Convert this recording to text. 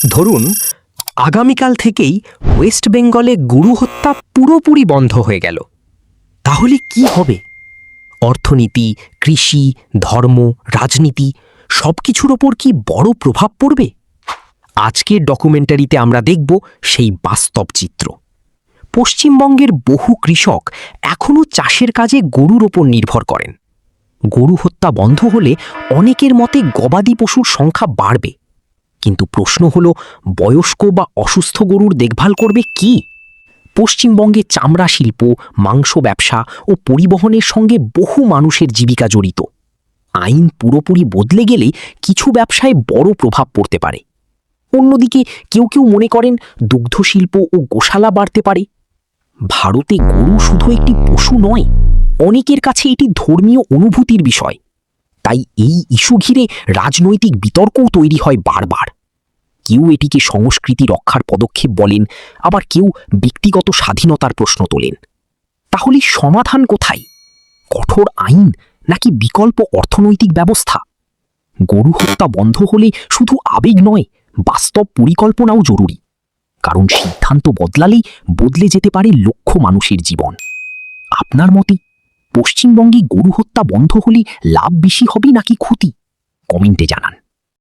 ধরুন আগামীকাল থেকেই ওয়েস্ট বেঙ্গলে গরু হত্যা পুরোপুরি বন্ধ হয়ে গেল, তাহলে কি হবে? অর্থনীতি, কৃষি, ধর্ম, রাজনীতি সবকিছুর ওপর কি বড় প্রভাব পড়বে? আজকের ডকুমেন্টারিতে আমরা দেখব সেই বাস্তব চিত্র। পশ্চিমবঙ্গের বহু কৃষক এখনও চাষের কাজে গরুর ওপর নির্ভর করেন। গরু হত্যা বন্ধ হলে অনেকের মতে গবাদি পশুর সংখ্যা বাড়বে, কিন্তু প্রশ্ন হলো বয়স্ক বা অসুস্থ গরুর দেখভাল করবে কি? পশ্চিমবঙ্গে চামড়া শিল্প, মাংস ব্যবসা ও পরিবহনের সঙ্গে বহু মানুষের জীবিকা জড়িত। আইন পুরোপুরি বদলে গেলে কিছু ব্যবসায় বড় প্রভাব পড়তে পারে। অন্যদিকে কেউ কেউ মনে করেন দুগ্ধশিল্প ও গোশালা বাড়তে পারে। ভারতে গরু শুধু একটি পশু নয়, অনেকের কাছে এটি ধর্মীয় অনুভূতির বিষয়। তাই এই ইস্যু ঘিরে রাজনৈতিক বিতর্কও তৈরি হয় বারবার। কেউ এটিকে সংস্কৃতি রক্ষার পদক্ষেপ বলেন, আবার কেউ ব্যক্তিগত স্বাধীনতার প্রশ্ন তোলেন। তাহলে সমাধান কোথায়? কঠোর আইন নাকি বিকল্প অর্থনৈতিক ব্যবস্থা? গরু হত্যা বন্ধ হলে শুধু আবেগ নয়, বাস্তব পরিকল্পনাও জরুরি। কারণ সিদ্ধান্ত বদলালেই বদলে যেতে পারে লক্ষ মানুষের জীবন। আপনার মতে পশ্চিমবঙ্গে গরু হত্যা বন্ধ হলে লাভ বেশি হবে নাকি ক্ষতি? কমেন্টে জানান।